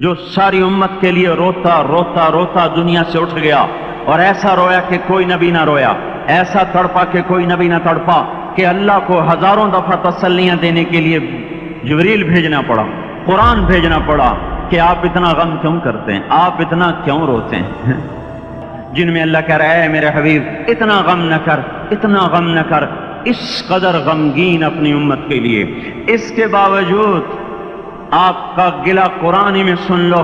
जो सारी उम्मत के लिए रोता रोता रोता दुनिया से उठ गया और ऐसा रोया कि कोई नबी ना रोया, ऐसा तड़पा कि कोई नबी ना तड़पा, कि अल्लाह को हजारों दफा तसल्लियां देने के लिए जिब्रील भेजना पड़ा, कुरान भेजना पड़ा कि आप इतना गम क्यों करते हैं, आप इतना क्यों रोते हैं। जिनमें अल्लाह कह रहा है मेरे हबीब इतना गम न कर, इतना गम न कर, इस कदर गमगीन अपनी उम्मत के लिए। इसके बावजूद आपका गिला कुरान ही में सुन लो,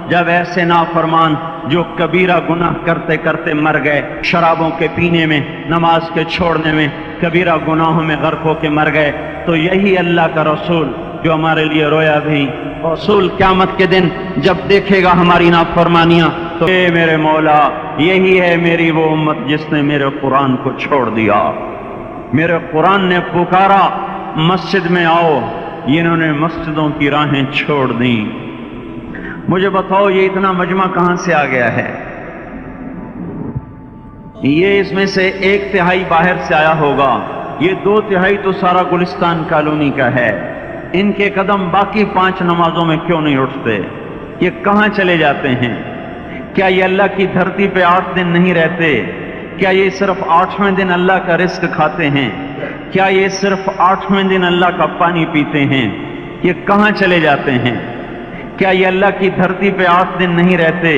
जब ऐसे नाफरमान जो कबीरा गुनाह करते करते मर गए, शराबों के पीने में, नमाज के छोड़ने में, कबीरा गुनाहों में गर्क होके मर गए, तो यही अल्लाह का रसूल जो हमारे लिए रोया भी, रसूल क़यामत के दिन जब देखेगा हमारी नाफरमानियां तो ए मेरे मौला, यही है मेरी वो उम्मत जिसने मेरे कुरान को छोड़ दिया। मेरे कुरान ने पुकारा मस्जिद में आओ, इन्होंने मस्जिदों की राहें छोड़ दी। मुझे बताओ ये इतना मजमा कहां से आ गया है? ये इसमें से 1/3 बाहर से आया होगा, ये 2/3 तो सारा गुलिस्तान कॉलोनी का है। इनके कदम बाकी 5 नमाजों में क्यों नहीं उठते? ये कहां चले जाते हैं? क्या ये अल्लाह की धरती पे 8 दिन नहीं रहते? क्या ये सिर्फ 8वें दिन अल्लाह का रिस्क खाते हैं? क्या ये सिर्फ 8वें दिन अल्लाह का पानी पीते हैं? ये कहां चले जाते हैं? क्या ये अल्लाह की धरती पे 8 दिन नहीं रहते?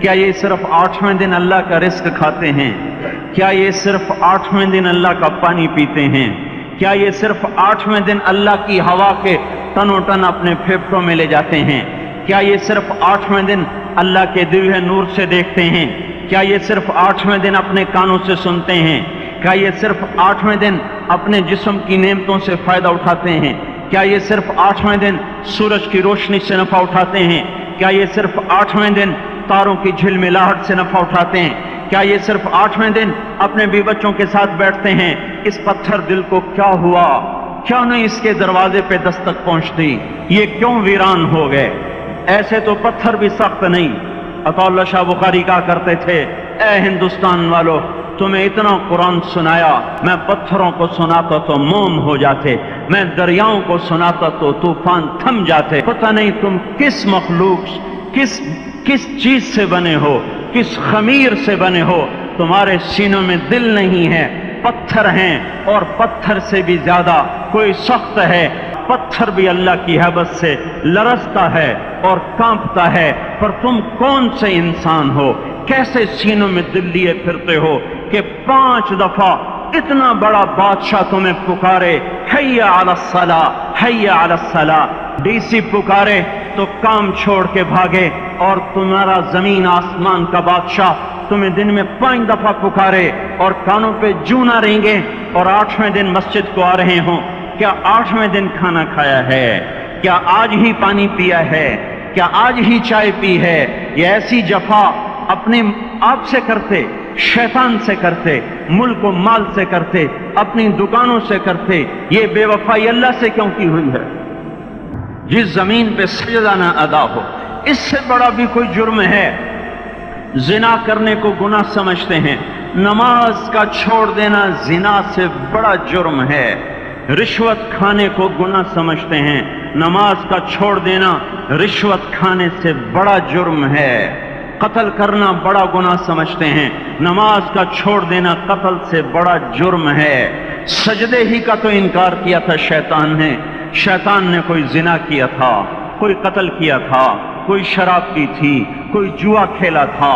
क्या ये सिर्फ 8वें दिन अल्लाह का रिस्क खाते हैं? क्या ये सिर्फ 8वें दिन अल्लाह का पानी पीते हैं? क्या ये सिर्फ 8वें दिन अल्लाह की हवा के तनो तन अपने फेफड़ों में ले जाते हैं? क्या ये सिर्फ 8वें दिन अल्लाह के दिव्य नूर से देखते हैं? क्या ये सिर्फ 8वें दिन अपने कानों से सुनते हैं? क्या ये सिर्फ 8वें दिन अपने जिस्म की नेमतों से फायदा उठाते हैं? क्या ये सिर्फ 8वें दिन सूरज की रोशनी से नफा उठाते हैं? क्या ये सिर्फ 8वें दिन तारों की झिलमिलाहट से नफा उठाते हैं? क्या ये सिर्फ 8वें दिन अपने भी बच्चों के साथ बैठते हैं? इस पत्थर दिल को क्या हुआ? क्यों नहीं इसके दरवाजे पे दस्तक पहुंचती? ये क्यों वीरान हो गए? ऐसे तो पत्थर भी सख्त नहीं। अताउल्लाह शाह बुखारी कहा करते थे, ए हिंदुस्तान वालों, तुम्हें इतना कुरान सुनाया, मैं पत्थरों को सुनाता तो मोम हो जाते, मैं दरियाओं को सुनाता तो तूफान थम जाते। पता नहीं तुम किस मखलूक, किस चीज से बने हो, किस खमीर से बने हो, तुम्हारे सीनों में दिल नहीं है, पत्थर हैं, और पत्थर से भी ज्यादा कोई सख्त है। पत्थर भी अल्लाह की हैबत से लरसता है और कांपता है, पर तुम कौन से इंसान हो, कैसे सीनों में दिल लिए फिरते हो कि 5 दफा इतना बड़ा बादशाह तुम्हें पुकारे, हैया अलस सला, हैया अलस सला। डीसी पुकारे तो काम छोड़ के भागे, और तुम्हारा जमीन आसमान का बादशाह तुम्हें दिन में 5 दफा पुकारे और कानों पे जू ना रेंगे, और 8वें दिन मस्जिद को आ रहे हों। क्या 8वें दिन खाना खाया है? क्या आज ही पानी पिया है? क्या आज ही चाय पी है? ये ऐसी जफा अपने आप से करते, शैतान से करते, मुल्क व माल से करते, अपनी दुकानों से करते, ये बेवफाई अल्लाह से क्यों की हुई है? जिस जमीन पे सजदा ना अदा हो, इससे बड़ा भी कोई जुर्म है? जिना करने को गुनाह समझते हैं, नमाज का छोड़ देना जिना से बड़ा जुर्म है। रिश्वत खाने को गुनाह समझते हैं, नमाज का छोड़ देना रिश्वत खाने से बड़ा जुर्म है। कत्ल करना बड़ा गुनाह समझते हैं, नमाज का छोड़ देना कत्ल से बड़ा जुर्म है। सजदे ही का तो इनकार किया था शैतान ने। शैतान ने कोई जिना किया था, कोई कत्ल किया था, कोई शराब पी थी, कोई जुआ खेला था,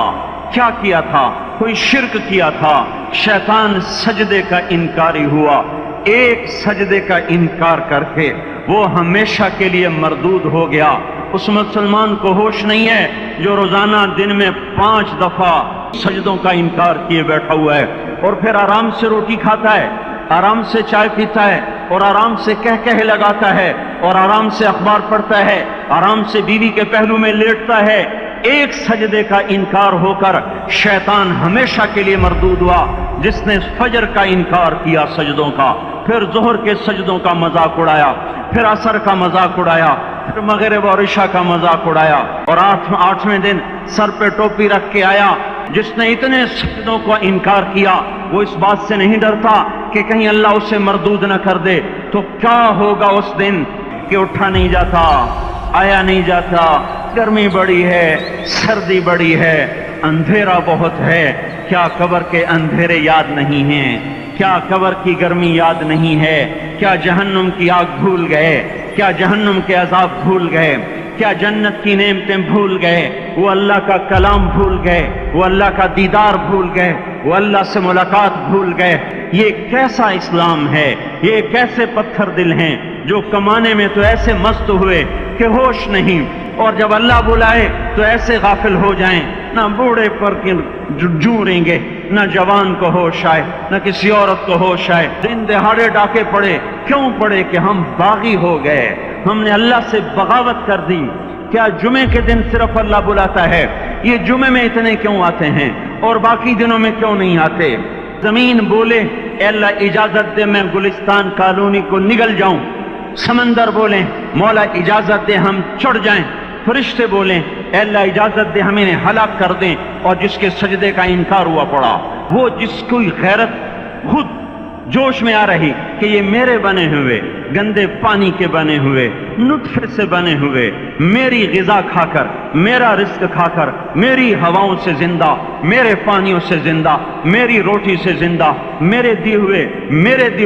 क्या किया था? कोई शिर्क किया था। शैतान सजदे का इनकारी हुआ। एक सजदे का इनकार करके वो हमेशा के लिए मरदूद हो गया। उस मुसलमान को होश नहीं है जो रोजाना दिन में 5 दफा सजदों का इनकार किए बैठा हुआ है, और फिर आराम से रोटी खाता है, आराम से चाय पीता है, और आराम से कह लगाता है, और आराम से अखबार पढ़ता है, आराम से बीवी के पहलू में लेटता है। एक सजदे का इनकार होकर शैतान हमेशा के लिए मरदूद हुआ। जिसने फजर का इनकार किया सजदों का, फिर जोहर के सजदों का मजाक उड़ाया, फिर असर का मजाक उड़ाया, फिर मगरिब और इशा का मजाक उड़ाया, और 8वें दिन सर पे टोपी रख के आया। जिसने इतने सजदों का इनकार किया, वो इस बात से नहीं डरता कि कहीं अल्लाह उसे मरदूद न कर दे। तो क्या होगा उस दिन कि उठा नहीं जाता, आया नहीं जाता, گرمی بڑی ہے، سردی بڑی ہے، اندھیرا بہت ہے، کیا قبر کے اندھیرے یاد نہیں ہیں؟ کیا قبر کی گرمی یاد نہیں ہے؟ کیا جہنم کی آگ بھول گئے؟ کیا جہنم کے عذاب بھول گئے؟ کیا جنت کی نعمتیں بھول گئے؟ وہ اللہ کا کلام بھول گئے؟ وہ اللہ کا دیدار بھول گئے؟ وہ اللہ سے ملاقات بھول گئے؟ یہ کیسا اسلام ہے؟ یہ کیسے پتھر دل ہیں جو کمانے میں تو ایسے مست ہوئے کہ ہوش نہیں، اور جب اللہ بلائے تو ایسے غافل ہو جائیں، نہ بوڑھے پر جوریں گے، نہ جوان کو ہوش آئے، نہ کسی عورت کو ہوش آئے۔ دن دہاڑے ڈاکے پڑے، کیوں پڑے؟ کہ ہم باغی ہو گئے، ہم نے اللہ سے بغاوت کر دی۔ کیا جمعے کے دن صرف اللہ بلاتا ہے؟ یہ جمعے میں اتنے کیوں آتے ہیں اور باقی دنوں میں کیوں نہیں آتے؟ زمین بولے اے اللہ اجازت دے میں گلستان کالونی کو نگل جاؤں، سمندر بولیں مولا اجازت دے ہم چڑھ جائیں، فرشتے بولیں اے اللہ اجازت دے ہم انہیں ہلاک کر دیں، اور جس کے سجدے کا انکار ہوا پڑا، وہ جس کوئی غیرت خود جوش میں آ رہی کہ یہ میرے بنے ہوئے گندے پانی کے بنے ہوئے نطفے سے بنے ہوئے، میری غذا کھا کر، میرا رزق کھا کر، میری ہواؤں سے زندہ، میرے پانیوں سے زندہ، میری روٹی سے زندہ، میرے دی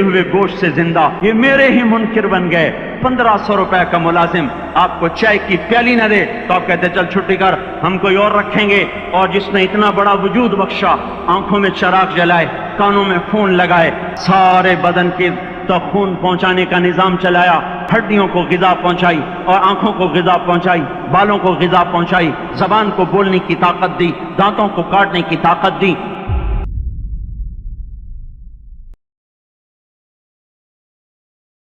ہوئے گوشت سے زندہ، یہ میرے ہی منکر بن گئے۔ 1500 روپے کا ملازم آپ کو چائے کی پیالی نہ دے تو آپ کہتے چل چھٹی کر، ہم کوئی اور رکھیں گے۔ اور جس نے اتنا بڑا وجود بخشا، آنکھوں میں چراغ جلائے، کانوں میں فون لگائے، سارے بدن کے تو خون پہنچانے کا نظام چلایا، ہڈیوں کو غذا پہنچائی اور آنکھوں کو غذا پہنچائی، بالوں کو غذا پہنچائی، زبان کو بولنے کی طاقت دی، دانتوں کو کاٹنے کی طاقت دی،